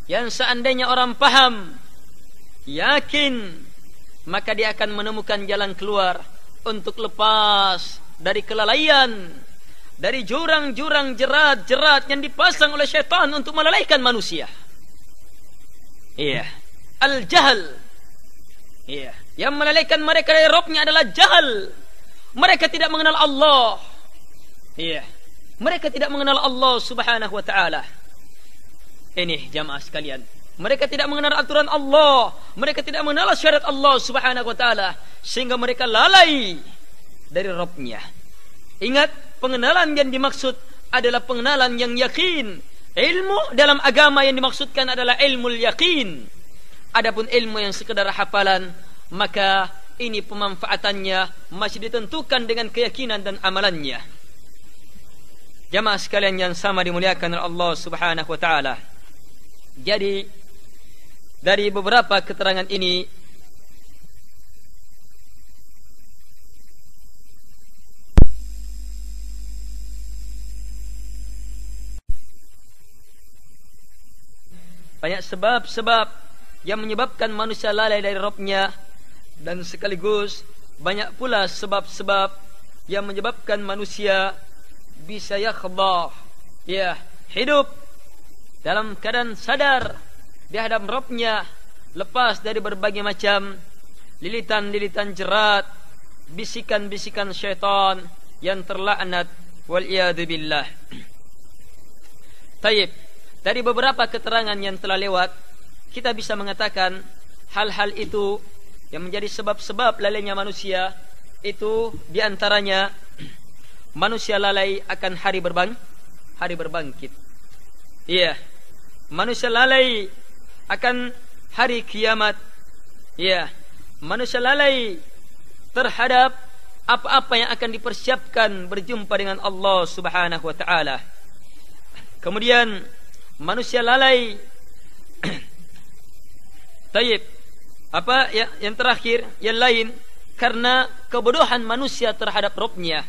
Yang seandainya orang paham, yakin, maka dia akan menemukan jalan keluar untuk lepas dari kelalaian, dari jurang-jurang jerat-jerat yang dipasang oleh syaitan untuk melalaikan manusia. Iya, al-jahal. Iya, yang melalaikan mereka dari Rabbnya adalah jahal. Mereka tidak mengenal Allah. Iya, mereka tidak mengenal Allah subhanahu wa ta'ala. Ini jamaah sekalian, mereka tidak mengenal aturan Allah, mereka tidak mengenal syariat Allah subhanahu wa ta'ala, sehingga mereka lalai dari Rabbnya. Ingat, pengenalan yang dimaksud adalah pengenalan yang yakin. Ilmu dalam agama yang dimaksudkan adalah ilmu yakin. Adapun ilmu yang sekedar hafalan, maka ini pemanfaatannya masih ditentukan dengan keyakinan dan amalannya. Jamaah sekalian yang sama dimuliakan oleh Allah subhanahu wa ta'ala. Jadi dari beberapa keterangan ini banyak sebab-sebab yang menyebabkan manusia lalai dari Rabbnya, dan sekaligus banyak pula sebab-sebab yang menyebabkan manusia bisa yakhdah, ya, hidup dalam keadaan sadar di hadapan Rabbnya, lepas dari berbagai macam lilitan-lilitan jerat, bisikan-bisikan syaitan yang terlaknat, wal'iyadu billah. Taib, dari beberapa keterangan yang telah lewat, kita bisa mengatakan hal-hal itu yang menjadi sebab-sebab lalainya manusia itu diantaranya manusia lalai akan hari berbangkit. Iya, manusia lalai akan hari kiamat. Iya, manusia lalai terhadap apa-apa yang akan dipersiapkan berjumpa dengan Allah subhanahu wa ta'ala. Kemudian manusia lalai taib, apa ya, yang terakhir, yang lain, karena kebodohan manusia terhadap Rabbnya.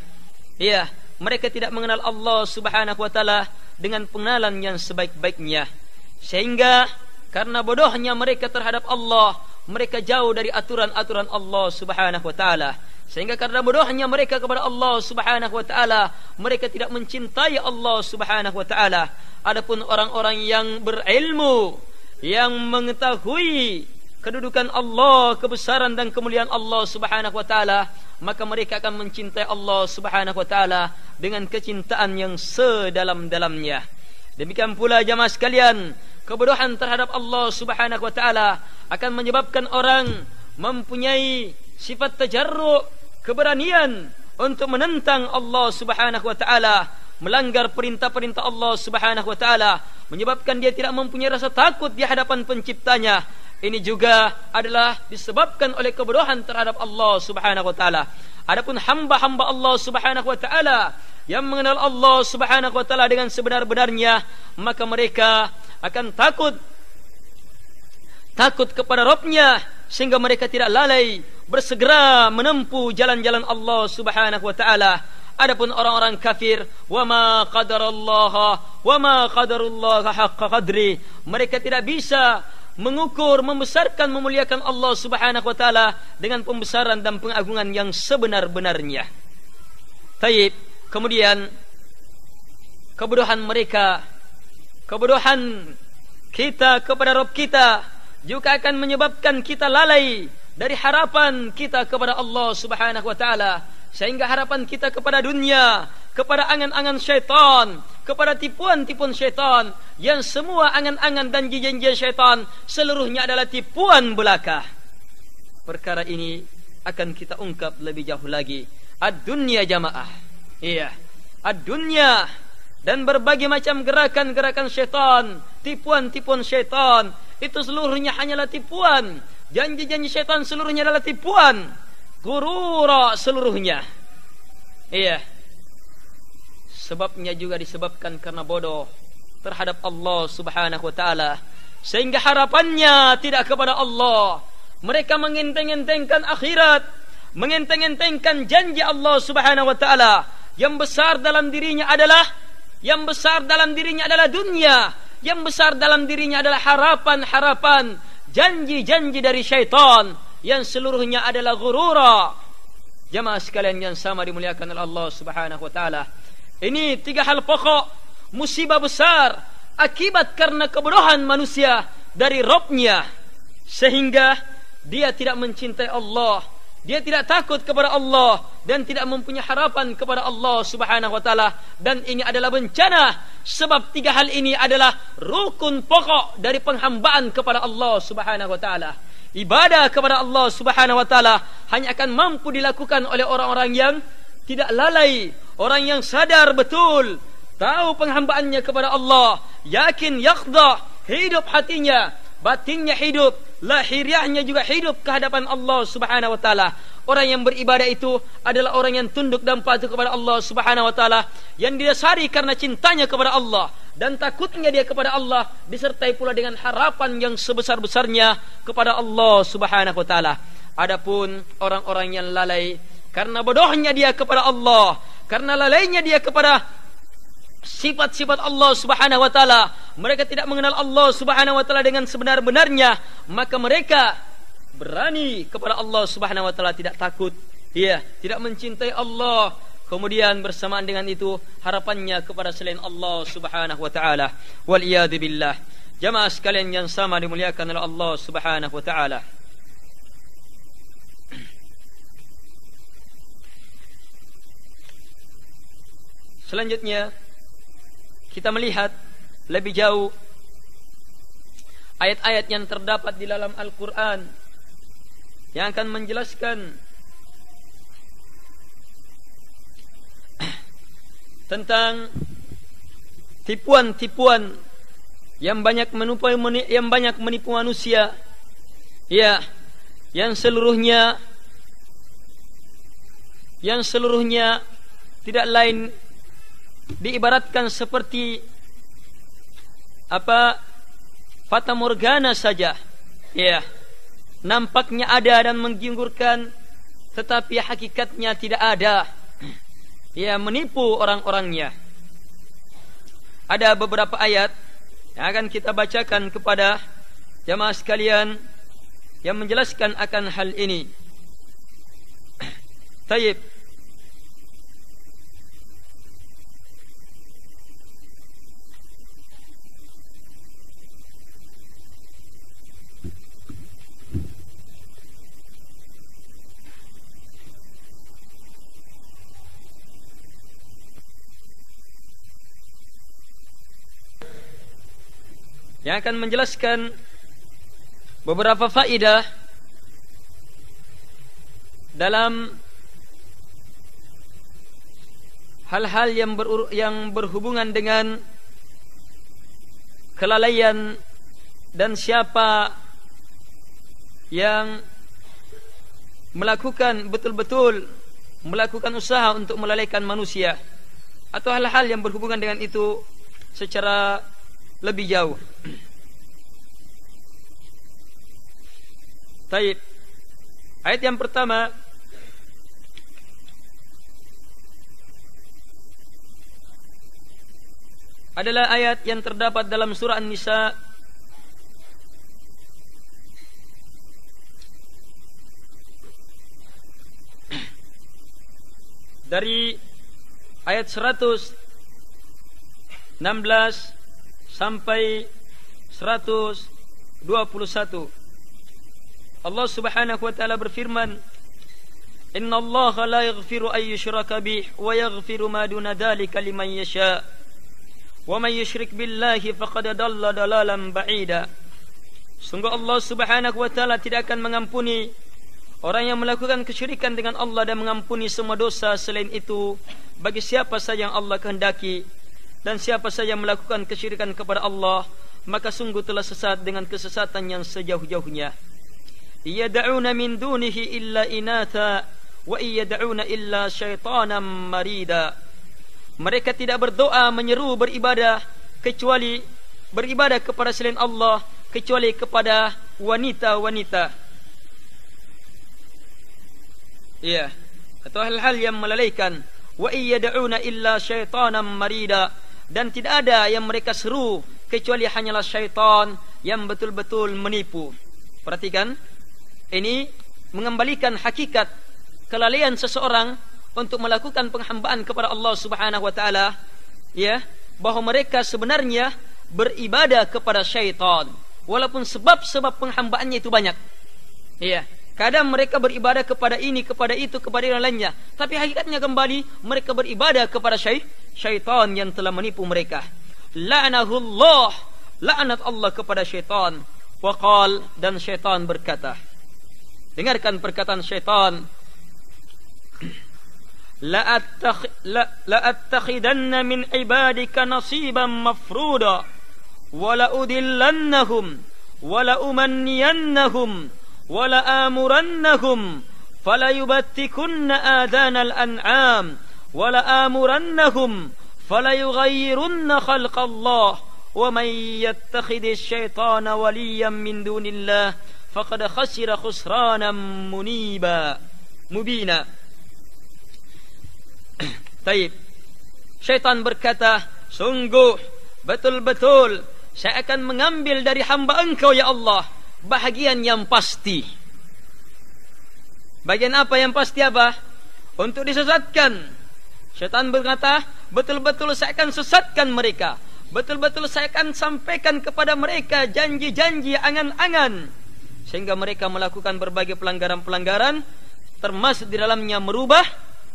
Ya, mereka tidak mengenal Allah subhanahu wa ta'ala dengan pengenalan yang sebaik-baiknya, sehingga karena bodohnya mereka terhadap Allah, mereka jauh dari aturan-aturan Allah subhanahu wa ta'ala. Sehingga karena bodohnya mereka kepada Allah subhanahu wa ta'ala, mereka tidak mencintai Allah subhanahu wa ta'ala. Adapun orang-orang yang berilmu, yang mengetahui kedudukan Allah, kebesaran dan kemuliaan Allah subhanahu wa ta'ala, maka mereka akan mencintai Allah subhanahu wa ta'ala dengan kecintaan yang sedalam-dalamnya. Demikian pula jamaah sekalian, kebodohan terhadap Allah subhanahu wa ta'ala akan menyebabkan orang mempunyai sifat tajarru', keberanian untuk menentang Allah subhanahu wa ta'ala, melanggar perintah-perintah Allah subhanahu wa ta'ala, menyebabkan dia tidak mempunyai rasa takut di hadapan penciptanya. Ini juga adalah disebabkan oleh kebodohan terhadap Allah subhanahu wa ta'ala. Adapun hamba-hamba Allah subhanahu wa ta'ala yang mengenal Allah subhanahu wa ta'ala dengan sebenar-benarnya, maka mereka akan takut kepada Rabbnya, sehingga mereka tidak lalai bersegera menempuh jalan-jalan Allah subhanahu wa ta'ala. Adapun orang-orang kafir, wama qadarullaha haqqa qadri, mereka tidak bisa mengukur, membesarkan, memuliakan Allah subhanahu wa ta'ala dengan pembesaran dan pengagungan yang sebenar-benarnya. Taib, kemudian kebodohan mereka, kebodohan kita kepada Rabb kita juga akan menyebabkan kita lalai dari harapan kita kepada Allah subhanahu wa ta'ala, sehingga harapan kita kepada dunia, kepada angan-angan syaitan, kepada tipuan-tipuan syaitan, yang semua angan-angan dan janjian syaitan seluruhnya adalah tipuan belaka. Perkara ini akan kita ungkap lebih jauh lagi. Ad-dunya jamaah, iya, ad-dunya dan berbagai macam gerakan-gerakan syaitan, tipuan-tipuan syaitan, itu seluruhnya hanyalah tipuan. Janji-janji syaitan seluruhnya adalah tipuan, gurura seluruhnya. Iya, sebabnya juga disebabkan karena bodoh terhadap Allah subhanahu wa ta'ala, sehingga harapannya tidak kepada Allah. Mereka mengenteng-entengkan akhirat, mengenteng-entengkan janji Allah subhanahu wa ta'ala. Yang besar dalam dirinya adalah dunia, yang besar dalam dirinya adalah harapan-harapan, janji-janji dari syaitan yang seluruhnya adalah ghurura. Jamaah sekalian yang sama dimuliakan oleh Allah Subhanahu wa taala. Ini 3 hal pokok musibah besar akibat karena kebodohan manusia dari Rabb-Nya, sehingga dia tidak mencintai Allah, dia tidak takut kepada Allah, dan tidak mempunyai harapan kepada Allah Subhanahu wa taala. Dan ini adalah bencana, sebab 3 hal ini adalah rukun pokok dari penghambaan kepada Allah Subhanahu wa taala. Ibadah kepada Allah Subhanahu wa taala hanya akan mampu dilakukan oleh orang-orang yang tidak lalai, orang yang sadar betul, tahu penghambaannya kepada Allah, yakin yakhda, hidup hatinya, batinnya hidup, lahiriahnya juga hidup ke hadapan Allah Subhanahu wa taala. Orang yang beribadah itu adalah orang yang tunduk dan patuh kepada Allah Subhanahu wa taala, yang didasari karena cintanya kepada Allah dan takutnya dia kepada Allah, disertai pula dengan harapan yang sebesar-besarnya kepada Allah Subhanahu wa taala. Adapun orang-orang yang lalai karena bodohnya dia kepada Allah, karena lalainya dia kepada sifat-sifat Allah Subhanahu wa taala, mereka tidak mengenal Allah Subhanahu wa taala dengan sebenar-benarnya, maka mereka berani kepada Allah Subhanahu wa taala, tidak takut, tidak mencintai Allah, kemudian bersamaan dengan itu harapannya kepada selain Allah Subhanahu wa taala. Wal iyad billah. Jamaah sekalian yang sama dimuliakan oleh Allah Subhanahu wa taala. Selanjutnya kita melihat lebih jauh ayat-ayat yang terdapat di dalam Al-Quran yang akan menjelaskan tentang tipuan-tipuan yang banyak menipu manusia, yang seluruhnya tidak lain diibaratkan seperti fata morgana saja, nampaknya ada dan menggingurkan, tetapi hakikatnya tidak ada, menipu orang-orangnya. Ada beberapa ayat yang akan kita bacakan kepada jamaah sekalian yang menjelaskan akan hal ini. Taib. Yang akan menjelaskan beberapa faedah dalam hal-hal yang berhubungan dengan kelalaian dan siapa yang melakukan betul-betul melakukan usaha untuk melalaikan manusia, atau hal-hal yang berhubungan dengan itu secara lebih jauh. Baik. Ayat yang pertama adalah ayat yang terdapat dalam surah An-Nisa dari ayat 116 sampai 121. Allah Subhanahu wa taala berfirman, "Innallaha la yaghfiru an yushraka bihi wa yaghfiru ma duna dzalika liman yasha. Wa man yusyrik billahi faqad dhalla dhalalan ba'ida." Sungguh Allah Subhanahu wa taala tidak akan mengampuni orang yang melakukan kesyirikan dengan Allah dan mengampuni semua dosa selain itu bagi siapa saja yang Allah kehendaki. Dan siapa saja yang melakukan kesyirikan kepada Allah, maka sungguh telah sesat dengan kesesatan yang sejauh-jauhnya. Yad'una min dunihi illa inatha wa yad'una illa syaitanan marida. Mereka tidak berdoa, menyeru, beribadah kecuali beribadah kepada selain Allah, kecuali kepada wanita-wanita. Atau hal-hal yang melalaikan. Wa yad'una illa syaitanan marida. Dan tidak ada yang mereka seru kecuali hanyalah syaitan yang betul-betul menipu. Perhatikan, ini mengembalikan hakikat kelalaian seseorang untuk melakukan penghambaan kepada Allah Subhanahu wa taala, ya, bahwa mereka sebenarnya beribadah kepada syaitan walaupun sebab-sebab penghambaannya itu banyak. Ya, kadang mereka beribadah kepada ini, kepada itu, kepada yang lainnya, tapi hakikatnya kembali mereka beribadah kepada syaitan yang telah menipu mereka. La'anahullah, laknat Allah kepada syaitan. Waqal, dan syaitan berkata, dengarkan perkataan syaitan, la'attakhidanna min ibadika nasiban mafruda wa la'udillannahum wa la'umanniyannahum wa la'amurannahum falayubattikunna adanal an'am wa la'amurannahum falayughayyirunna khalqallah wa man yattakhidhish syaitana waliyan min dunillah faqad khasira khusranan mubina. Taib. Syaitan berkata, sungguh betul-betul saya akan mengambil dari hamba engkau ya Allah bahagian yang pasti. Bagian apa yang pasti apa? Untuk disesatkan. Syaitan berkata, betul-betul saya akan sesatkan mereka. Betul-betul saya akan sampaikan kepada mereka janji-janji, angan-angan, sehingga mereka melakukan berbagai pelanggaran-pelanggaran, termasuk di dalamnya merubah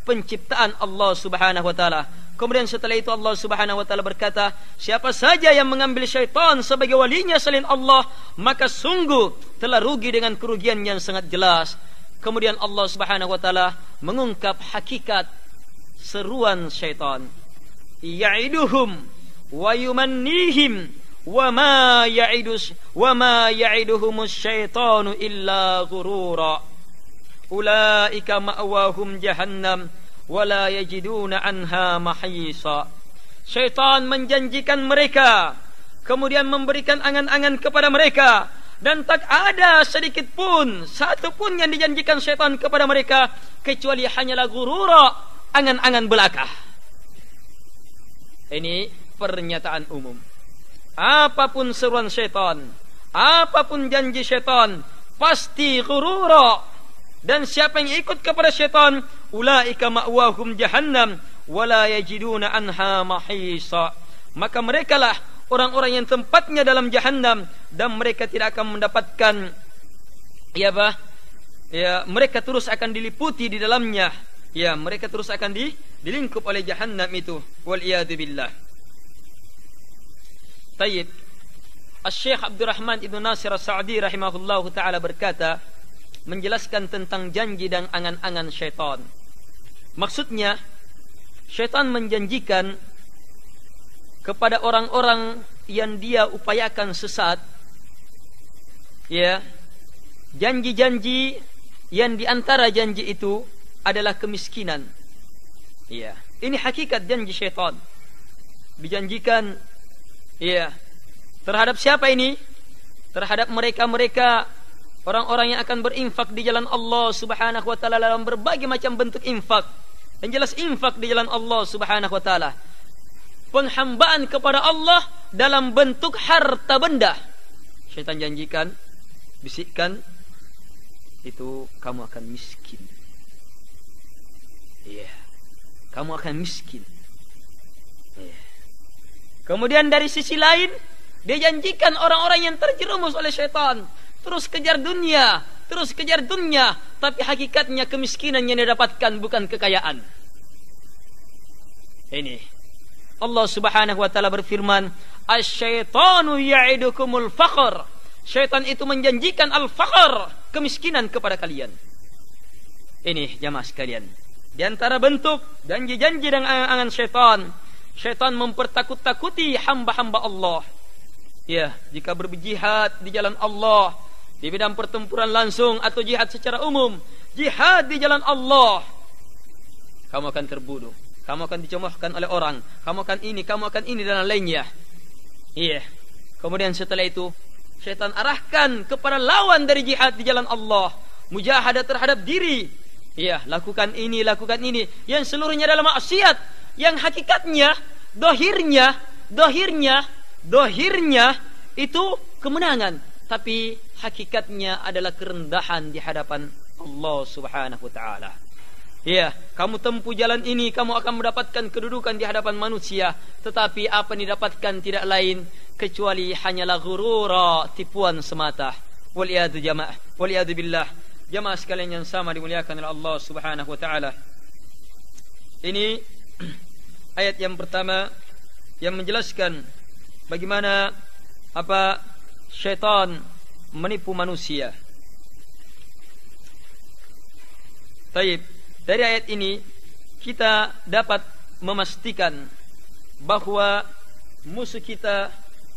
penciptaan Allah Subhanahu wa taala. Kemudian setelah itu Allah Subhanahu wa taala berkata, siapa saja yang mengambil syaitan sebagai walinya selain Allah, maka sungguh telah rugi dengan kerugian yang sangat jelas. Kemudian Allah Subhanahu wa taala mengungkap hakikat seruan syaitan. Ya'iduhum wa yumannihim wa ma ya'iduhumus syaitanu illa ghurura. Ulaika ma'wahum jahannam wala yajiduna anha mahisa. Syaitan menjanjikan mereka, kemudian memberikan angan-angan kepada mereka, dan tak ada sedikit pun, satu pun yang dijanjikan syaitan kepada mereka kecuali hanyalah ghurura, angan-angan belaka. Ini pernyataan umum. Apapun seruan syaitan, apapun janji syaitan, pasti ghurura. Dan siapa yang ikut kepada syaitan, ulaika ma'wahum jahannam wala yajiduna anha mahisa. Maka merekalah orang-orang yang tempatnya dalam jahannam, dan mereka tidak akan mendapatkan mereka terus akan diliputi di dalamnya. Ya, mereka terus akan dilingkup oleh jahannam itu. Wal iyadu billah. Tayyib. Asy-Syaikh Abdurrahman Ibn Nasir As-Sa'di rahimahullahu taala berkata, menjelaskan tentang janji dan angan-angan syaitan. Maksudnya, syaitan menjanjikan kepada orang-orang yang dia upayakan sesat, ya, janji-janji yang diantara janji itu adalah kemiskinan. Ya, ini hakikat janji syaitan. Dijanjikan, ya, terhadap siapa ini? Terhadap mereka-mereka, orang-orang yang akan berinfak di jalan Allah Subhanahu wa taala dalam berbagai macam bentuk infak. Yang jelas infak di jalan Allah Subhanahu wa taala, penghambaan kepada Allah dalam bentuk harta benda. Syaitan janjikan, bisikkan, itu kamu akan miskin. Iya, kamu akan miskin. Iya. Kemudian dari sisi lain, dia janjikan orang-orang yang terjerumus oleh syaitan, terus kejar dunia, tapi hakikatnya kemiskinan yang didapatkan bukan kekayaan. Ini Allah Subhanahu wa taala berfirman, asy-syaitanu ya'idukumul faqr. Syaitan itu menjanjikan al-faqr, kemiskinan kepada kalian. Ini jamaah sekalian, di antara bentuk janji-janji dan angan-angan syaitan, syaitan mempertakut-takuti hamba-hamba Allah. Ya, jika berjihad di jalan Allah, di bidang pertempuran langsung atau jihad secara umum, jihad di jalan Allah, kamu akan terbunuh, kamu akan dicemohkan oleh orang, kamu akan ini dan lainnya. Iya. Kemudian setelah itu syaitan arahkan kepada lawan dari jihad di jalan Allah, mujahadah terhadap diri. Iya, lakukan ini, yang seluruhnya adalah maksiat, yang hakikatnya dohirnya dohirnya itu kemenangan, tapi hakikatnya adalah kerendahan di hadapan Allah Subhanahu wa taala. Ya, kamu tempuh jalan ini, kamu akan mendapatkan kedudukan di hadapan manusia, tetapi apa yang didapatkan tidak lain kecuali hanyalah ghurura, tipuan semata. Waliyadu jamaah, waliyadu billah. Jamaah sekalian yang sama dimuliakan oleh Allah Subhanahu wa taala. Ini ayat yang pertama yang menjelaskan bagaimana syaitan menipu manusia. Baik, dari ayat ini kita dapat memastikan bahwa musuh kita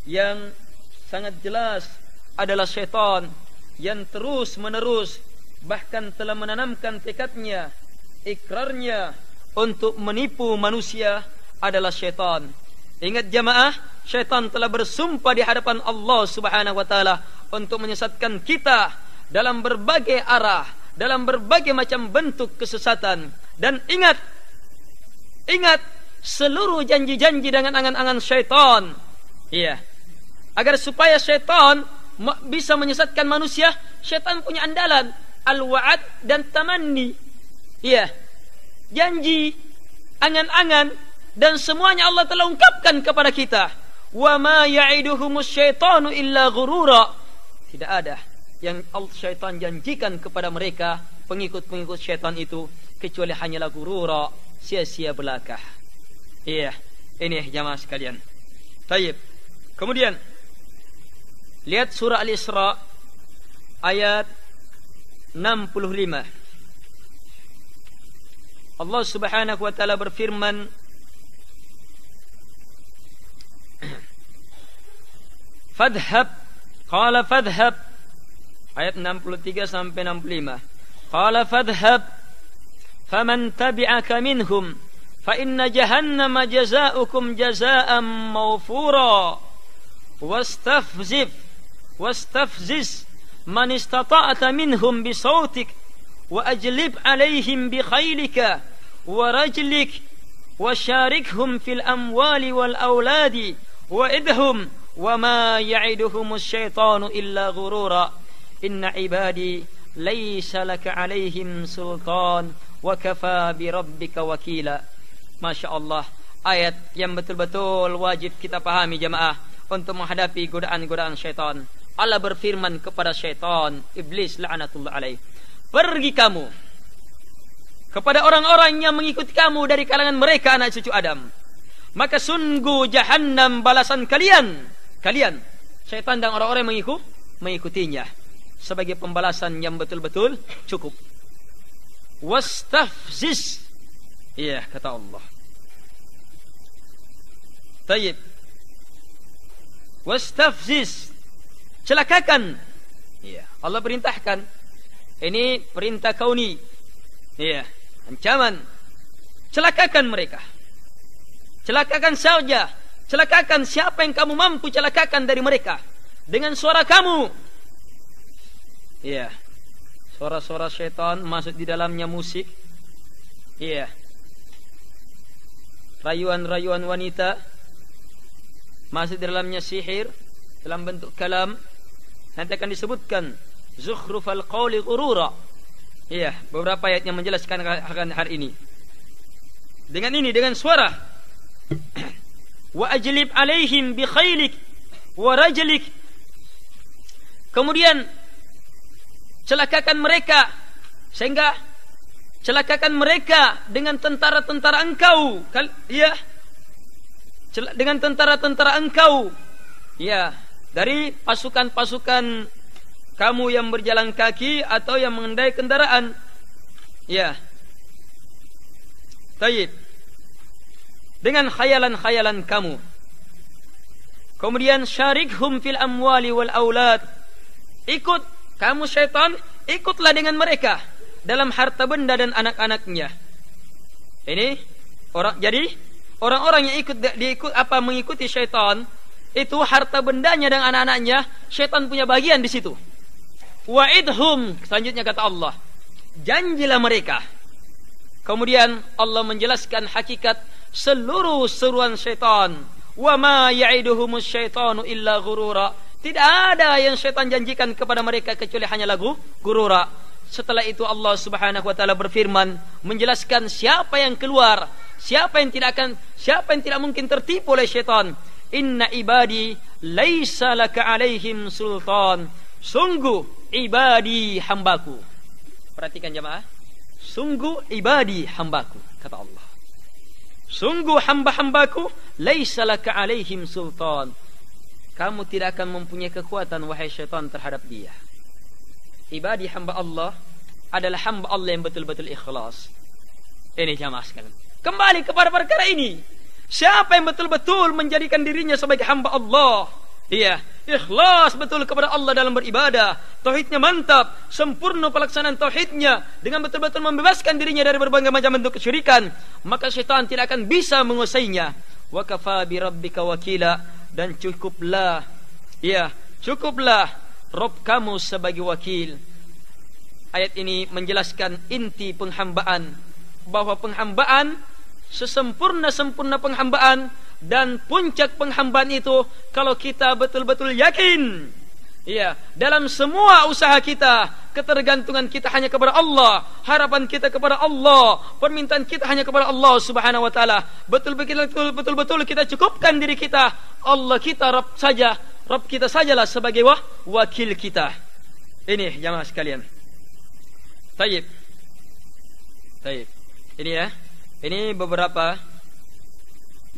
yang sangat jelas adalah syaitan yang terus menerus bahkan telah menanamkan tekadnya, ikrarnya untuk menipu manusia adalah syaitan. Ingat jamaah, syaitan telah bersumpah di hadapan Allah Subhanahu wa taala untuk menyesatkan kita dalam berbagai arah, dalam berbagai macam bentuk kesesatan. Dan ingat seluruh janji-janji dengan angan-angan syaitan. Iya. Agar supaya syaitan bisa menyesatkan manusia, syaitan punya andalan, al-wa'ad dan tamanni. Iya. Janji, angan-angan, dan semuanya Allah telah ungkapkan kepada kita. Wa ma ya'iduhumus syaitanu illa ghurura. Tidak ada yang syaitan janjikan kepada mereka, pengikut-pengikut syaitan itu, kecuali hanyalah ghurura, sia-sia belaka. Iya, ini jamaah sekalian. Baik. Kemudian lihat surah Al-Isra ayat 65. Allah Subhanahu wa taala berfirman, Fadhhab, qala fadhhab, ayat 63 sampai 65. Qala fadhhab faman tabi'aka minhum fa inna jahannama jazaa'ukum jazaa'an mawfura wastafziz man istata'ta minhum bisautik wa ajlib alaihim bi khaylika wa rajlik wa syarikhum fil amwali wal auladi wa idhum wa ma ya'iduhumus syaitanu illa ghurura inna ibadi laysa laka alaihim sultan wa kafa bi rabbika wakila. Masya Allah, ayat yang betul-betul wajib kita pahami jamaah untuk menghadapi godaan-godaan syaitan. Allah berfirman kepada syaitan, iblis la'natullah alaih, pergi kamu kepada orang-orang yang mengikuti kamu dari kalangan mereka anak cucu Adam, maka sungguh jahannam balasan kalian, syaitan dan orang-orang yang mengikutinya, sebagai pembalasan yang betul-betul cukup. Wastafziz, iya kata Allah. Tayyib. Wastafziz, celakakan. Iya, Allah perintahkan. Ini perintah kauni. Iya, ancaman. Celakakan mereka. Celakakan saja. Celakakan siapa yang kamu mampu celakakan dari mereka dengan suara kamu. Iya. Suara-suara syaitan masuk di dalamnya musik. Iya. Rayuan-rayuan wanita masuk di dalamnya sihir dalam bentuk kalam. Nanti akan disebutkan zukhrufal qawli ghurura. Iya, beberapa ayat yang menjelaskan akan hal ini. Dengan suara. Wa ajlib alaihim bi khailik wa rajlik. Kemudian celakakan mereka, sehingga celakakan mereka dengan tentara-tentara engkau, ya, dengan tentara-tentara engkau, ya, dari pasukan-pasukan kamu yang berjalan kaki atau yang mengendai kendaraan, ya. Tayyib. Dengan khayalan-khayalan kamu. Kemudian syarikhum fil amwali wal aulad. Ikut kamu syaitan, ikutlah dengan mereka dalam harta benda dan anak-anaknya. Ini orang-orang yang mengikuti syaitan, itu harta bendanya dan anak-anaknya, syaitan punya bagian di situ. Wa'idhum, selanjutnya kata Allah, janjilah mereka. Kemudian Allah menjelaskan hakikat seluruh seruan syaitan. Wa ma ya'iduhumus syaitanu illa ghurura. Tidak ada yang syaitan janjikan kepada mereka kecuali hanya gurura. Setelah itu Allah Subhanahu wa taala berfirman menjelaskan siapa yang keluar, siapa yang tidak mungkin tertipu oleh syaitan. Inna ibadi laisa laka alaihim sultan. Sungguh ibadi hambaku. Perhatikan jemaah. Sungguh ibadi hambaku, kata Allah. Sungguh hamba-hambaku, laisa laka alaihim sultan. Kamu tidak akan mempunyai kekuatan wahai syaitan terhadap dia. Ibadi hamba Allah adalah hamba Allah yang betul-betul ikhlas. Ini jamaah sekalian. Kembali kepada perkara ini. Siapa yang betul-betul menjadikan dirinya sebagai hamba Allah? Iya, ikhlas betul kepada Allah dalam beribadah, tauhidnya mantap, sempurna pelaksanaan tauhidnya dengan betul-betul membebaskan dirinya dari berbagai macam bentuk kesyirikan, maka syaitan tidak akan bisa menguasainya. Wa kafa bi rabbika wakila, dan cukuplah Rabb kamu sebagai wakil. Ayat ini menjelaskan inti penghambaan, bahwa penghambaan sesempurna-sempurna penghambaan dan puncak penghambaan itu kalau kita betul-betul yakin, dalam semua usaha kita, ketergantungan kita hanya kepada Allah, harapan kita kepada Allah, permintaan kita hanya kepada Allah Subhanahu wa taala. Betul-betul kita cukupkan diri kita, Allah kita Rabb kita sajalah sebagai wakil kita. Ini jamaah sekalian. Taib. Ini beberapa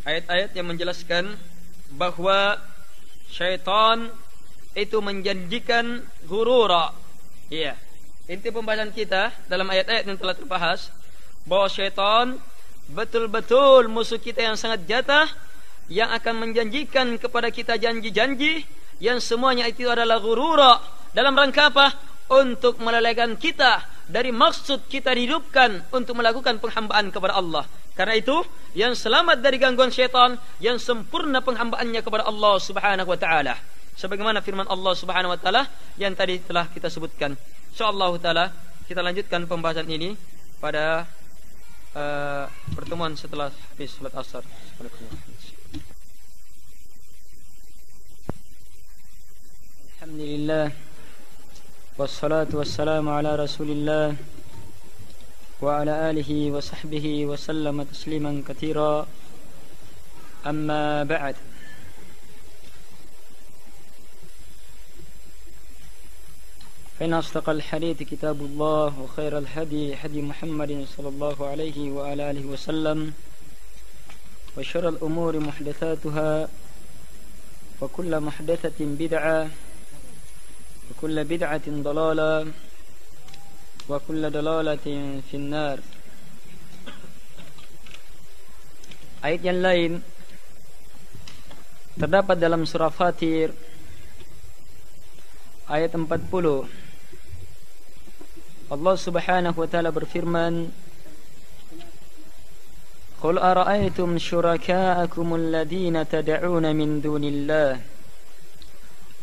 ayat-ayat yang menjelaskan bahwa syaitan itu menjanjikan ghurura. Inti pembahasan kita dalam ayat-ayat yang telah terbahas bahwa syaitan betul-betul musuh kita yang sangat jatah, yang akan menjanjikan kepada kita janji-janji yang semuanya itu adalah ghurura. Dalam rangka apa? Untuk melalaikan kita dari maksud kita dihidupkan untuk melakukan penghambaan kepada Allah. Karena itu, yang selamat dari gangguan syaitan, yang sempurna penghambaannya kepada Allah Subhanahu wa taala. Sebagaimana firman Allah Subhanahu wa taala yang tadi telah kita sebutkan. Insyaallah taala kita lanjutkan pembahasan ini pada pertemuan setelah habis salat Asar. Alhamdulillah. Wassalatu wassalamu ala Rasulillah wa ala alihi wa sahbihi wa sallama tasliman katsira. Amma ba'd. فإن أصدق الحديث كتاب الله وخير الهدي هدي محمد صلى الله عليه وعلى آله وسلم وشر الأمور محدثاتها وكل محدثة بدعة وكل بدعة ضلالة وكل ضلالة في النار. Ayat yang lain terdapat dalam surah Fatir ayat 40. Allah Subhanahu wa taala berfirman, "Qul ara'aytum syuraka'akum alladhina tad'una min dunillah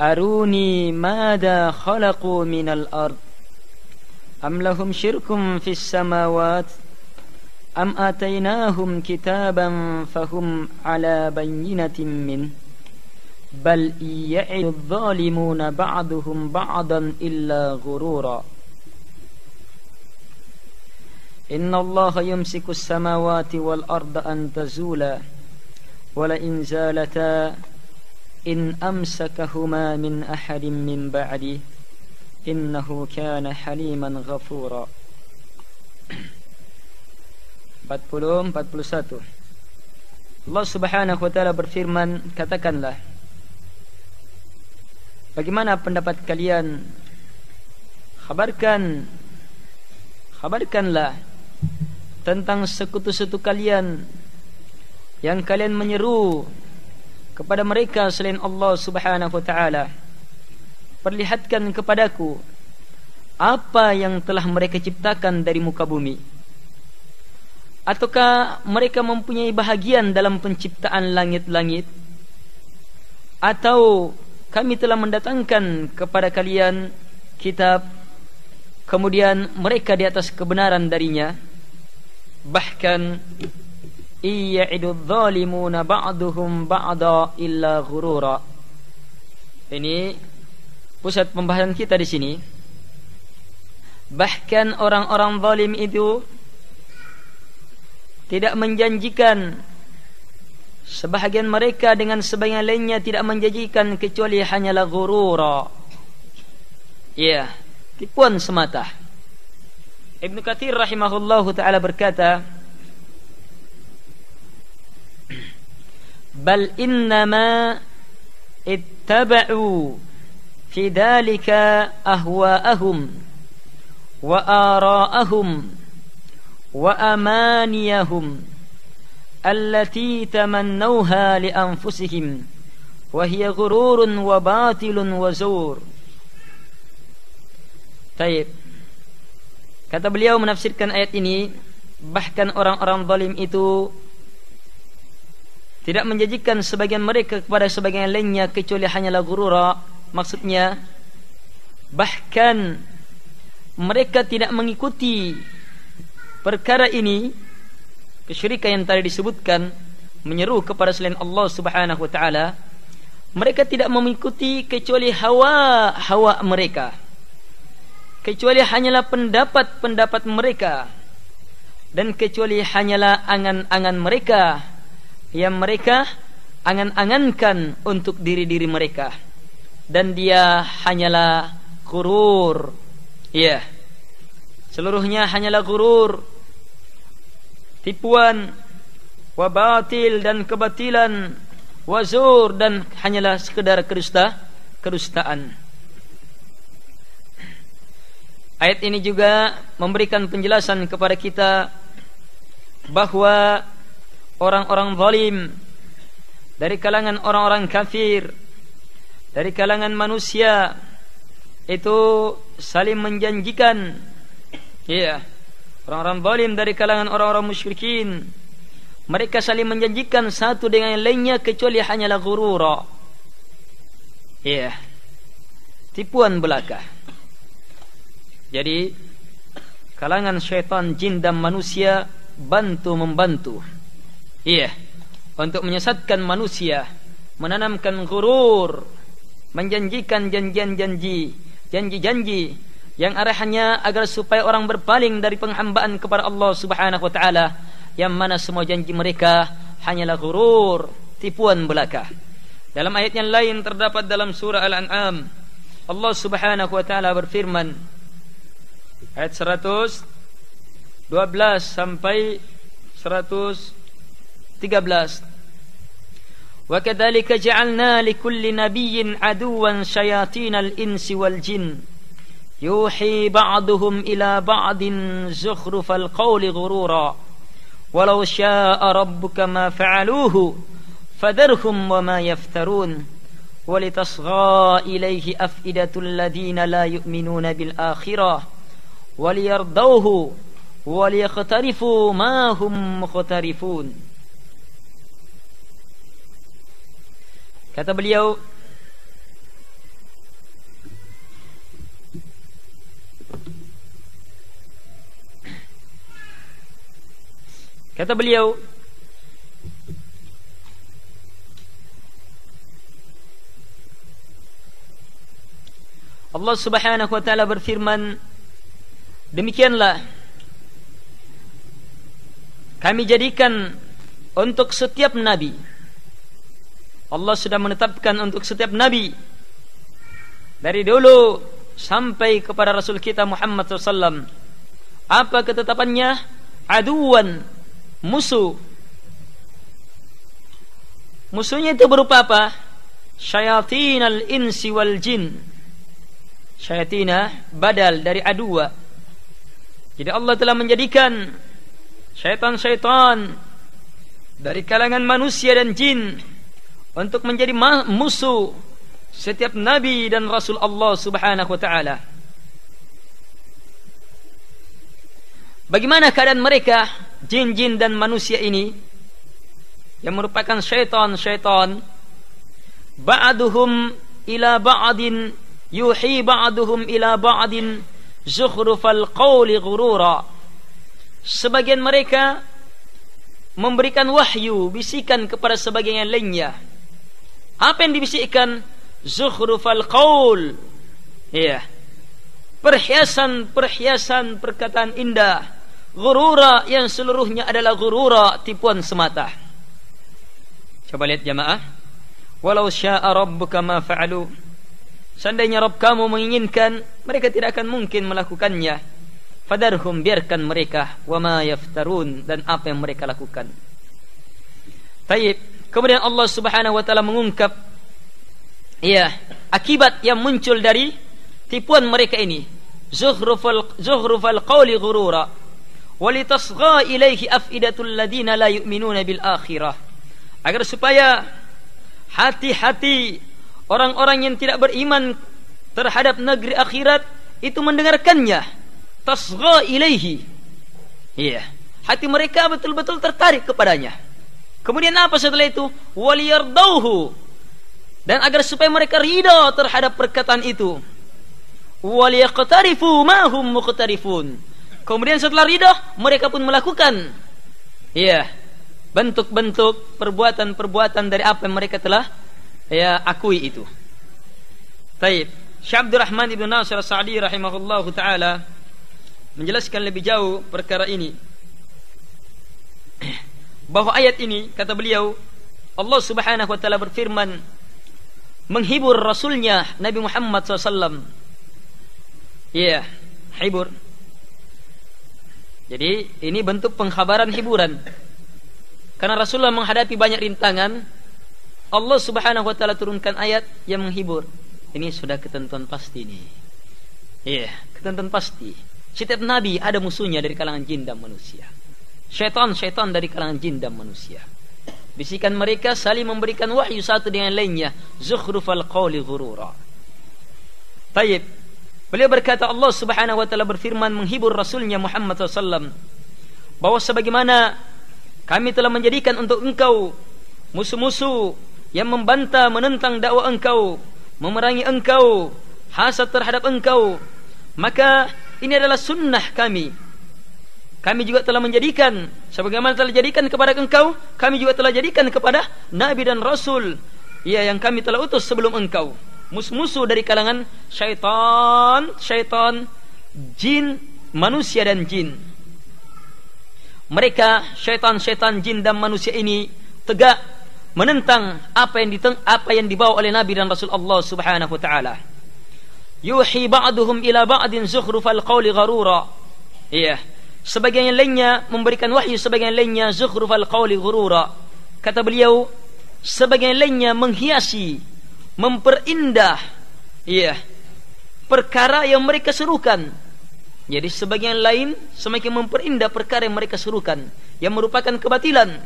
aruni madza khalaqu minal ard am lahum syirkum fis samawat am atainahum kitaban fahum ala bayyinatin min bal ya'idu adh-dhalimuna ba'duhum ba'dan illa ghurura inna allaha yumsiku as-samawati wal arda an tazula wa la in zalata in amsakahuma min ahadin min ba'di innahu kana haliman ghafura." 40-41 Allah Subhanahu wa taala berfirman, katakanlah, bagaimana pendapat kalian? Kabarkanlah tentang sekutu-sekutu kalian yang kalian menyeru kepada mereka selain Allah Subhanahu wa taala. Perlihatkan kepadaku apa yang telah mereka ciptakan dari muka bumi. Ataukah mereka mempunyai bahagian dalam penciptaan langit-langit? Atau kami telah mendatangkan kepada kalian kitab, kemudian mereka di atas kebenaran darinya? Bahkan iyya'idudz zalimuna ba'duhum ba'da illa ghurura. Ini pusat pembahasan kita di sini. Bahkan orang-orang zalim itu tidak menjanjikan, sebahagian mereka dengan sebagian lainnya tidak menjanjikan kecuali hanyalah ghurura. Ya, tipuan semata. Ibnu Katsir rahimahullahu taala berkata, bal innama ittaba'u fi dhalika ahwa'ahum wa ara'ahum wa amaniyahum allati tamannawha li anfusihim wa hiya ghururun wa batilun wa zur. Taib. Kata beliau menafsirkan ayat ini, bahkan orang-orang zalim itu tidak menjanjikan sebagian mereka kepada sebagian lainnya kecuali hanyalah ghurura. Maksudnya, bahkan mereka tidak mengikuti perkara ini, kesyirikan yang tadi disebutkan, menyeru kepada selain Allah Subhanahu wa taala. Mereka tidak mengikuti kecuali hawa mereka, kecuali hanyalah pendapat-pendapat mereka, dan kecuali hanyalah angan-angan mereka yang mereka angan-angankan untuk diri-diri mereka, dan dia hanyalah ghurur. Ya, seluruhnya hanyalah ghurur, tipuan, wa batil dan kebatilan, wa zur dan hanyalah sekedar kedustaan. Ayat ini juga memberikan penjelasan kepada kita bahwa orang-orang zalim dari kalangan orang-orang kafir, dari kalangan manusia, itu saling menjanjikan. Ya, orang-orang zalim dari kalangan orang-orang musyrikin, mereka saling menjanjikan satu dengan yang lainnya kecuali hanyalah ghurura. Ya, tipuan belaka. Jadi kalangan syaitan, jin dan manusia bantu-membantu, iya, untuk menyesatkan manusia, menanamkan ghurur, menjanjikan janji-janji yang arahannya agar supaya orang berpaling dari penghambaan kepada Allah Subhanahu wa taala, yang mana semua janji mereka hanyalah ghurur, tipuan belaka. Dalam ayat yang lain terdapat dalam surah Al-An'am, Allah Subhanahu wa taala berfirman, ayat 112 sampai 113, wa kadzalika ja'alna likulli nabiyyin aduwan syayatinal insi wal jin yuhi ba'duhum ila ba'din zukhrufal qawli ghurura walau syaa rabbuka ma fa'aluhu fadharhum wa ma yaftarun walitasgha ilayhi afidatul ladina la yu'minuna bil akhirah waliyardawhu waliyaqtarifu ma hum muqtarifun. Kata beliau, Allah Subhanahu wa taala berfirman, demikianlah kami jadikan untuk setiap nabi, Allah sudah menetapkan untuk setiap nabi dari dulu sampai kepada Rasul kita Muhammad SAW. Apa ketetapannya? Aduan, musuh. Musuhnya itu berupa apa? Syayatinal insi wal jin. Syayatina badal dari adua. Jadi Allah telah menjadikan syaitan-syaitan dari kalangan manusia dan jin untuk menjadi musuh setiap nabi dan rasul Allah Subhanahu wa taala. Bagaimana keadaan mereka, jin-jin dan manusia ini yang merupakan syaitan-syaitan? Ba'duhum ila ba'din yuhi ba'duhum ila ba'din zukhrufal qawli ghurura. Sebagian mereka memberikan wahyu, bisikan kepada sebagian yang lainnya. Apa yang dibisikkan? Zukhrufal qaul. Iya. Perhiasan perkataan indah. Ghurura yang seluruhnya adalah ghurura, tipuan semata. Coba lihat jamaah. Walau syaa rabbuka ma fa'alu. Seandainya Rabb kamu menginginkan, mereka tidak akan mungkin melakukannya. Fadarhum, biarkan mereka, wa ma yaftarun, dan apa yang mereka lakukan. Taib. Kemudian Allah Subhanahu wa taala mengungkap akibat yang muncul dari tipuan mereka ini. Zuhrufal qawli ghurura walitasgha ilaihi afidatul ladina la yu'minuna bil akhirah. Agar supaya hati-hati orang-orang yang tidak beriman terhadap negeri akhirat itu mendengarkannya. Tasgha ilaihi. Hati mereka betul-betul tertarik kepadanya. Kemudian apa setelah itu? Waliyardauhu. Dan agar supaya mereka ridha terhadap perkataan itu. Waliyaqtarifu ma hum muqtarifun. Kemudian setelah ridha, mereka pun melakukan bentuk-bentuk perbuatan-perbuatan dari apa yang mereka telah akui itu. Taib. Syekh Abdurrahman ibn Nasir As-Sa'di rahimahullahu taala menjelaskan lebih jauh perkara ini. Bahwa ayat ini, kata beliau, Allah Subhanahu wa taala berfirman menghibur Rasulnya Nabi Muhammad SAW. Hibur. Jadi ini bentuk pengkhabaran hiburan. Karena Rasulullah menghadapi banyak rintangan, Allah Subhanahu wa taala turunkan ayat yang menghibur. Ini sudah ketentuan pasti nih. Ketentuan pasti. Setiap nabi ada musuhnya dari kalangan jin dan manusia. Syaitan dari kalangan jin dan manusia. Bisikan mereka saling memberikan wahyu satu dengan lainnya. Zukhrufal qawli ghurura. Taib. Beliau berkata, Allah Subhanahu wa taala berfirman menghibur Rasulnya Muhammad SAW, bahwa sebagaimana kami telah menjadikan untuk engkau musuh-musuh yang membantah menentang dakwah engkau, memerangi engkau, hasad terhadap engkau, maka ini adalah sunnah kami. Kami juga telah menjadikan, sebagaimana telah jadikan kepada engkau, kami juga telah jadikan kepada Nabi dan Rasul yang kami telah utus sebelum engkau. Musuh-musuh dari kalangan syaitan, jin, manusia dan jin. Mereka, syaitan, jin dan manusia ini tegak menentang apa yang dibawa oleh Nabi dan Rasul Allah Subhanahu wa taala. Yuhi ba'duhum ila ba'din zukhrufal qawli gharura. Sebagian yang lainnya memberikan wahyu, sebagian yang lainnya zukhrufal qawli ghurura. Kata beliau, sebagian yang lainnya menghiasi, memperindah perkara yang mereka serukan. Jadi sebagian lain semakin memperindah perkara yang mereka serukan, yang merupakan kebatilan.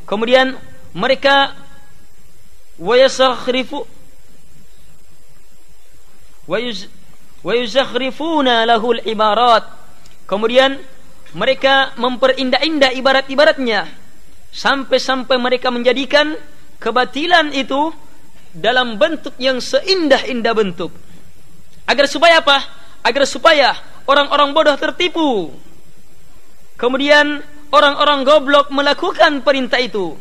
Kemudian mereka wayuzakhrifuna lahul ibarat. Kemudian mereka memperindah-indah ibarat-ibaratnya, sampai-sampai mereka menjadikan kebatilan itu dalam bentuk yang seindah-indah bentuk. Agar supaya apa? Agar supaya orang-orang bodoh tertipu. Kemudian orang-orang goblok melakukan perintah itu.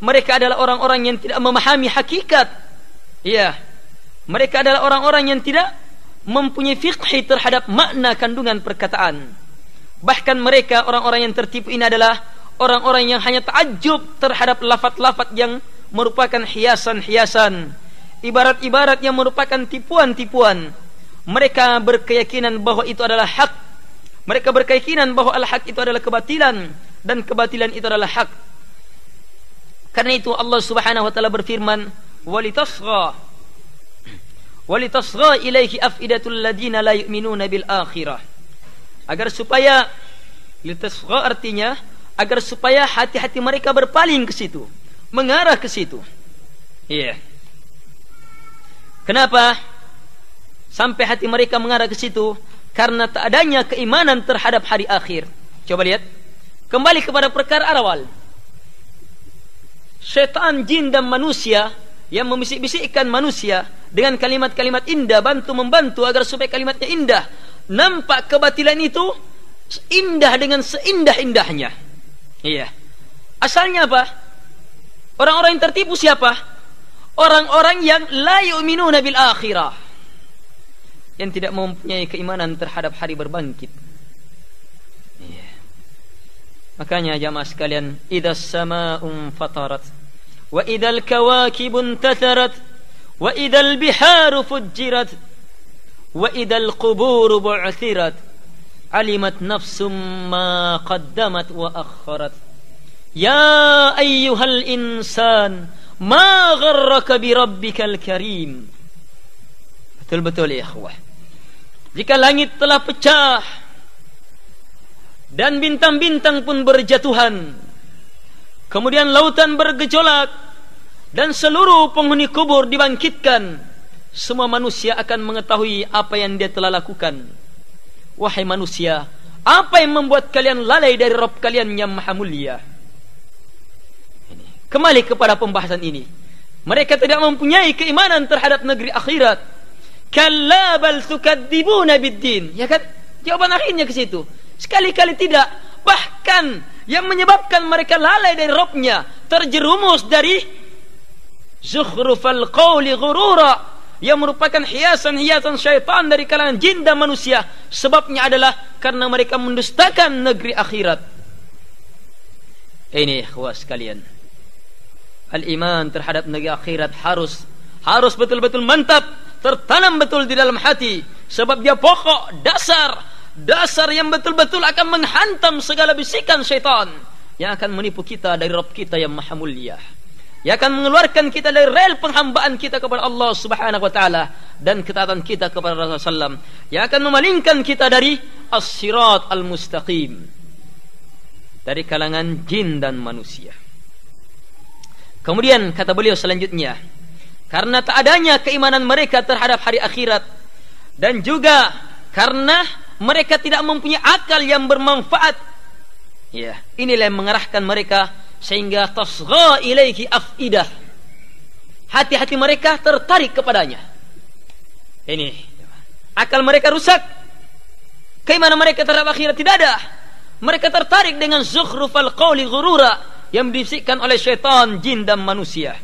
Mereka adalah orang-orang yang tidak memahami hakikat. Mereka adalah orang-orang yang tidak mempunyai fiqh terhadap makna kandungan perkataan. Bahkan mereka, orang-orang yang tertipu ini adalah orang-orang yang hanya takjub terhadap lafaz-lafaz yang merupakan hiasan-hiasan, ibarat-ibarat yang merupakan tipuan-tipuan. Mereka berkeyakinan bahwa itu adalah hak. Mereka berkeyakinan bahwa al-haq itu adalah kebatilan, dan kebatilan itu adalah hak. Karena itu Allah Subhanahu wa taala berfirman, walitasgha ilaihi afidatul ladina la yu'minuna bil akhirah. Agar supaya, litasgha artinya agar supaya hati-hati mereka berpaling ke situ, mengarah ke situ. Kenapa sampai hati mereka mengarah ke situ? Karena tak adanya keimanan terhadap hari akhir. Coba lihat, kembali kepada perkara awal. Syaitan, jin dan manusia yang membisik-bisikkan manusia dengan kalimat-kalimat indah, bantu-membantu agar supaya kalimatnya indah. Nampak kebatilan itu, indah dengan seindah-indahnya. Iya. Asalnya apa? Orang-orang yang tertipu siapa? Orang-orang yang la yu'minuna bil akhirah, yang tidak mempunyai keimanan terhadap hari berbangkit. Iya. Makanya jamaah sekalian, idzas samaa'u fatarat wa idzal kawakibu intatharat wa idzal biharu fujjirat wa idzal quburu bu'thirat alimat nafsum ma qaddamat wa akharat. Ya ayyuhal insan ma gharraka bi rabbikal karim. Betul-betul ya ikhwah, jika langit telah pecah dan bintang-bintang pun berjatuhan, kemudian lautan bergejolak dan seluruh penghuni kubur dibangkitkan, semua manusia akan mengetahui apa yang dia telah lakukan. Wahai manusia, apa yang membuat kalian lalai dari Rabb kalian yang maha mulia? Kembali kepada pembahasan ini, mereka tidak mempunyai keimanan terhadap negeri akhirat. Kalla bal tukadzibuna biddin. Ya kan? Jawaban akhirnya ke situ. Sekali-kali tidak. Bahkan yang menyebabkan mereka lalai dari Rabbnya, terjerumus dari zukhrufal qawli ghurura, yang merupakan hiasan-hiasan syaitan dari kalangan jin dan manusia. Sebabnya adalah karena mereka mendustakan negeri akhirat. Ini ikhwah sekalian, al-iman terhadap negeri akhirat harus betul-betul mantap, tertanam betul di dalam hati, sebab dia pokok dasar yang betul-betul akan menghantam segala bisikan syaitan yang akan menipu kita dari Rabb kita yang maha mulia, yang akan mengeluarkan kita dari rel penghambaan kita kepada Allah Subhanahu wa taala dan ketaatan kita kepada Rasulullah SAW, yang akan memalingkan kita dari as-sirat al-mustaqim, dari kalangan jin dan manusia. Kemudian kata beliau selanjutnya, karena tak adanya keimanan mereka terhadap hari akhirat, dan juga karena mereka tidak mempunyai akal yang bermanfaat, ya, inilah yang mengarahkan mereka sehingga tasgha ilaihi afidah, hati-hati mereka tertarik kepadanya. Ini akal mereka rusak, keimanan mereka terhadap akhirat tidak ada. Mereka tertarik dengan zukhrufal qawli ghurura yang dibisikkan oleh syaitan, jin dan manusia.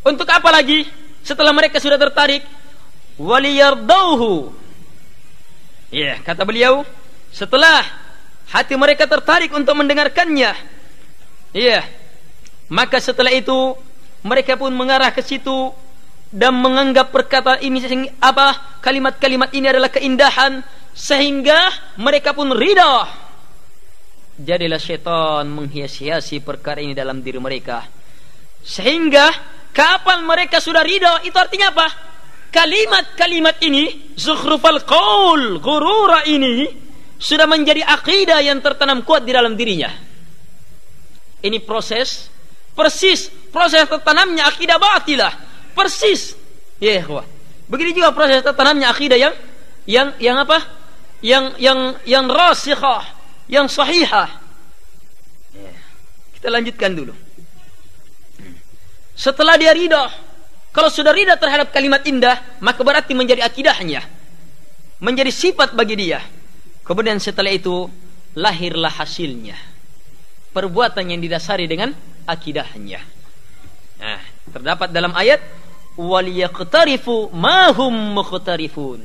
Untuk apa lagi setelah mereka sudah tertarik? Waliyardauhu. Ya, kata beliau, setelah hati mereka tertarik untuk mendengarkannya, ya, maka setelah itu mereka pun mengarah ke situ dan menganggap perkataan ini, kalimat-kalimat ini adalah keindahan, sehingga mereka pun ridha. Jadilah syaitan menghias-hiasi perkara ini dalam diri mereka, sehingga kapan mereka sudah ridha, itu artinya apa? Kalimat-kalimat ini, zukhrufal qaul ghurura ini, sudah menjadi akidah yang tertanam kuat di dalam dirinya. Ini proses tertanamnya akidah batilah, persis. Ya ikhwah, begini juga proses tertanamnya akidah yang apa? Yang rasikhah, yang sahihah. Kita lanjutkan dulu. Setelah dia ridha, kalau sudah ridha terhadap kalimat indah, maka berarti menjadi akidahnya, menjadi sifat bagi dia. Kemudian setelah itu lahirlah hasilnya, perbuatan yang didasari dengan akidahnya. Nah, terdapat dalam ayat waliyaqtarifu ma hum muqtarifun.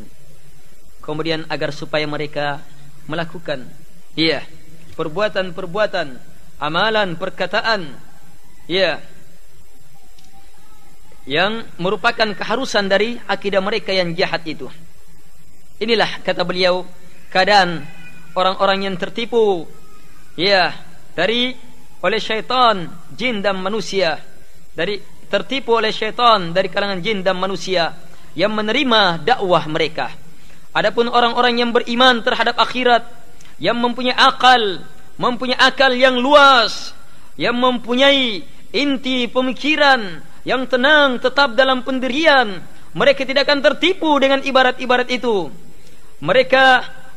Kemudian agar supaya mereka melakukan, ya, perbuatan-perbuatan, amalan, perkataan, ya, yang merupakan keharusan dari akidah mereka yang jahat itu. Inilah kata beliau keadaan orang-orang yang tertipu, ya, oleh syaitan, jin dan manusia, tertipu oleh syaitan dari kalangan jin dan manusia yang menerima dakwah mereka. Adapun orang-orang yang beriman terhadap akhirat, yang mempunyai akal yang luas, yang mempunyai inti pemikiran yang tenang, tetap dalam pendirian, mereka tidak akan tertipu dengan ibarat-ibarat itu. Mereka,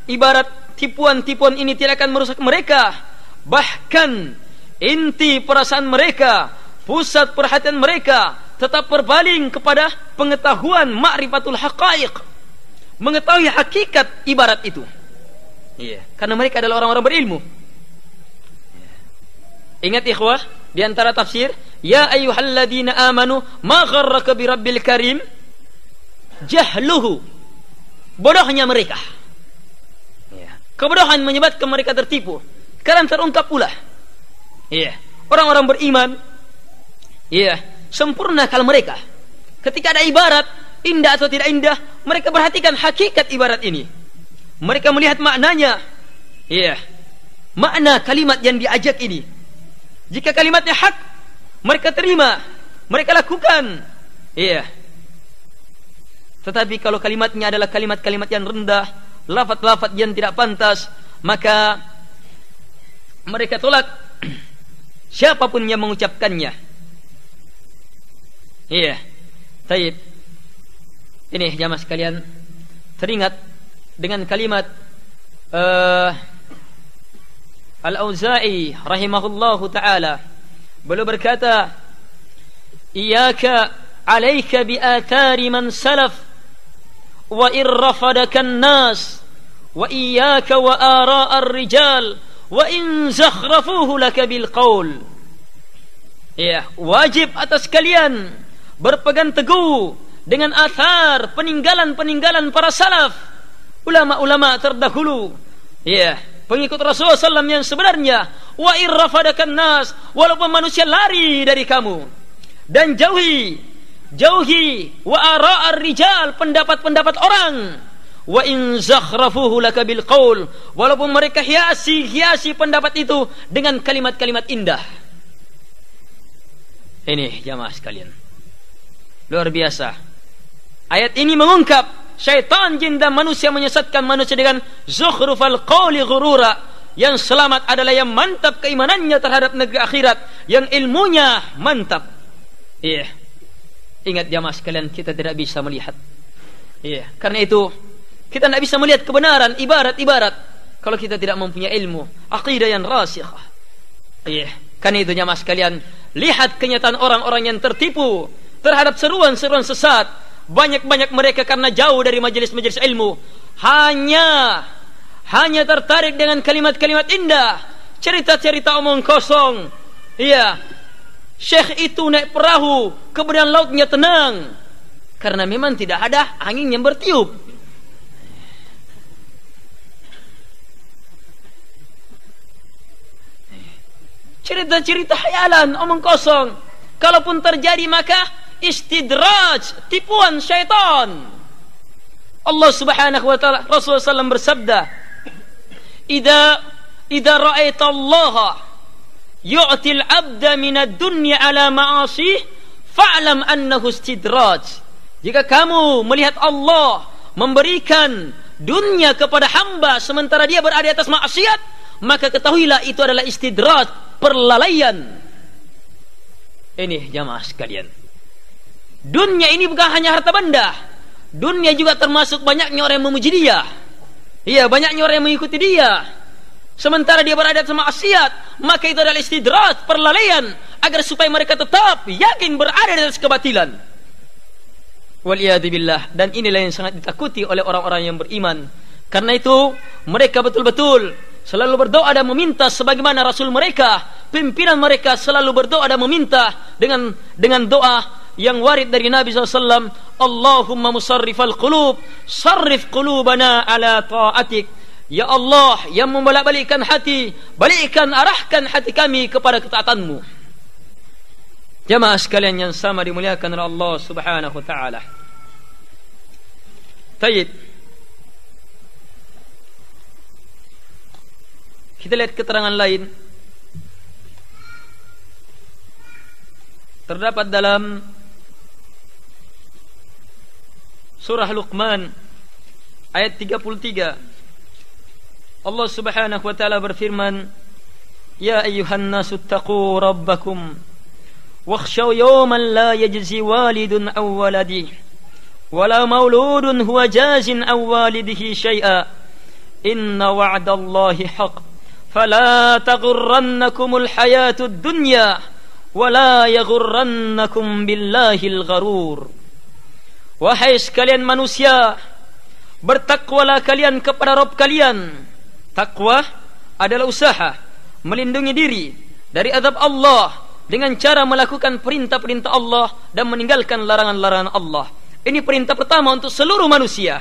ibarat tipuan-tipuan ini tidak akan merusak mereka. Bahkan inti perasaan mereka, pusat perhatian mereka tetap berpaling kepada pengetahuan ma'rifatul haqaiq, mengetahui hakikat ibarat itu. Iya, karena mereka adalah orang-orang berilmu. Ingat ikhwah, di antara tafsir, ya ayyuhalladzina amanu ma gharraka birabbil karim, jahluhu, bodohnya mereka. Ya. Kebodohan menyebabkan mereka tertipu. Sekarang terungkap pula. Ya. Orang-orang beriman, ya, sempurna akal mereka. Ketika ada ibarat, indah atau tidak indah, mereka perhatikan hakikat ibarat ini. Mereka melihat maknanya. Ya. Makna kalimat yang diajak ini. Jika kalimatnya hak, mereka terima, mereka lakukan. Iya. Tetapi kalau kalimatnya adalah kalimat-kalimat yang rendah, lafaz-lafaz yang tidak pantas, maka mereka tolak siapapun yang mengucapkannya. Iya. Taib. Ini jamaah sekalian, teringat dengan kalimat Al-Auza'i rahimahullahu ta'ala, beliau berkata, iyyaka 'alaika bi athari man salaf wa irrafadaka an-nas wa iyyaka wa ara'a ar-rijal wa in zakhrafuhu laka bil qaul. Ya, wajib atas kalian berpegang teguh dengan athar peninggalan-peninggalan para salaf, ulama-ulama terdahulu. Ya, pengikut Rasulullah SAW yang sebenarnya. Wa irrafadakan nas, walaupun manusia lari dari kamu, dan jauhi wa ara'ar rijal, pendapat-pendapat orang. Wa in zakhrafuhu laka bil qaul, walaupun mereka hiasi pendapat itu dengan kalimat-kalimat indah. Ini jamaah sekalian, luar biasa. Ayat ini mengungkap syaitan, jin dan manusia menyesatkan manusia dengan zukhrufal qawli ghurura. Yang selamat adalah yang mantap keimanannya terhadap negeri akhirat, yang ilmunya mantap. Iya. Ingat jamaah sekalian, kita tidak bisa melihat. Iya. Karena itu kita tidak bisa melihat kebenaran ibarat-ibarat kalau kita tidak mempunyai ilmu aqidah yang rasikhah. Iya. Karena itu jamaah sekalian, lihat kenyataan orang-orang yang tertipu terhadap seruan-seruan sesat. Banyak-banyak mereka karena jauh dari majelis-majelis ilmu, hanya tertarik dengan kalimat-kalimat indah, cerita-cerita omong kosong. Iya, syekh itu naik perahu, kemudian lautnya tenang, karena memang tidak ada angin yang bertiup. Cerita-cerita khayalan, omong kosong. Kalaupun terjadi maka istidraj, tipuan syaitan. Allah Subhanahu wa taala, Rasulullah SAW bersabda, "Idza ra'aita Allah yu'ti al-'abda min ad-dunya 'ala ma'asih, fa'lam annahu istidraj." Jika kamu melihat Allah memberikan dunia kepada hamba sementara dia berada di atas maksiat, maka ketahuilah itu adalah istidraj, perlalaian. Ini jamaah sekalian, dunia ini bukan hanya harta benda. Dunia juga termasuk banyaknya orang yang memuji dia. Iya, banyaknya orang yang mengikuti dia. Sementara dia berada dalam maksiat, maka itu adalah istidraj, perlalaian, agar supaya mereka tetap yakin berada di atas kebatilan. Waliyadzubillah. Dan inilah yang sangat ditakuti oleh orang-orang yang beriman. Karena itu mereka betul-betul selalu berdoa dan meminta sebagaimana Rasul mereka, pimpinan mereka selalu berdoa dan meminta dengan doa yang warid dari Nabi SAW. Allahumma musarrifal qulub, sarrif qulubana ala ta'atik. Ya Allah yang membolak-balikkan hati, arahkan hati kami kepada ketaatanmu. Jamaah sekalian yang sama dimuliakan oleh Allah Subhanahu wa taala. Baik, kita lihat keterangan lain. Terdapat dalam surah Luqman ayat 33. Allah Subhanahu wa taala berfirman, "Ya ayyuhan nasu taqu rabbakum wakhshaw yawman la yajzi walidun aw waladihi wala mauludun huwa jazin aw walidihi syai'a inna wa'dallahi haqq fala taghurrannakumul hayatud dunya wala yaghurrannakum billahil gharur." Wahai sekalian manusia, bertakwalah kalian kepada Rabb kalian Takwa adalah usaha melindungi diri dari azab Allah dengan cara melakukan perintah-perintah Allah dan meninggalkan larangan-larangan Allah. Ini perintah pertama untuk seluruh manusia.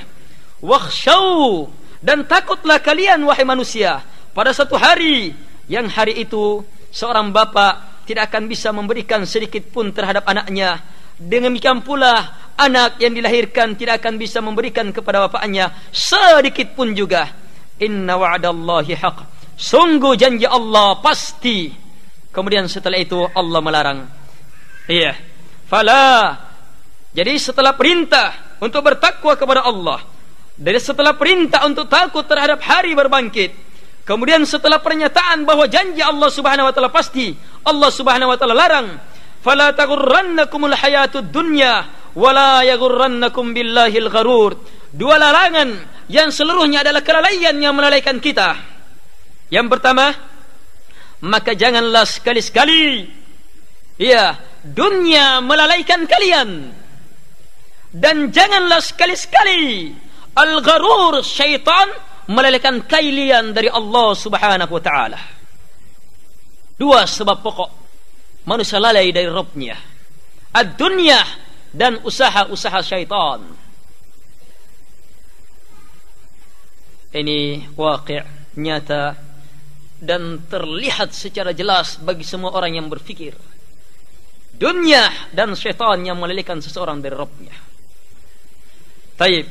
Wakhshaw, dan takutlah kalian wahai manusia pada satu hari yang hari itu seorang bapa tidak akan bisa memberikan sedikit pun terhadap anaknya. Demikian pula anak yang dilahirkan tidak akan bisa memberikan kepada bapaknya sedikit pun juga. Inna wa'dallahi haq, sungguh janji Allah pasti. Kemudian setelah itu Allah melarang. Iya. Fala, jadi setelah perintah untuk bertakwa kepada Allah, dari setelah perintah untuk takut terhadap hari berbangkit, kemudian setelah pernyataan bahwa janji Allah Subhanahu wa taala pasti, Allah Subhanahu wa taala larang, fala taghurrannakumul hayatud dunya wala yaghurrannakum billahil gharur. Dua larangan yang seluruhnya adalah kelalaian yang melalaikan kita. Yang pertama, maka janganlah sekali-sekali dunia melalaikan kalian, dan janganlah sekali-sekali al-gharur, syaitan, melalaikan kalian dari Allah Subhanahu wa taala. Dua sebab pokok manusia lalai dari Rabbnya, ad-dunya dan usaha-usaha syaitan. Ini waqi' nyata dan terlihat secara jelas bagi semua orang yang berfikir. Dunia dan syaitan yang melalaikan seseorang dari Rabbnya. Taib.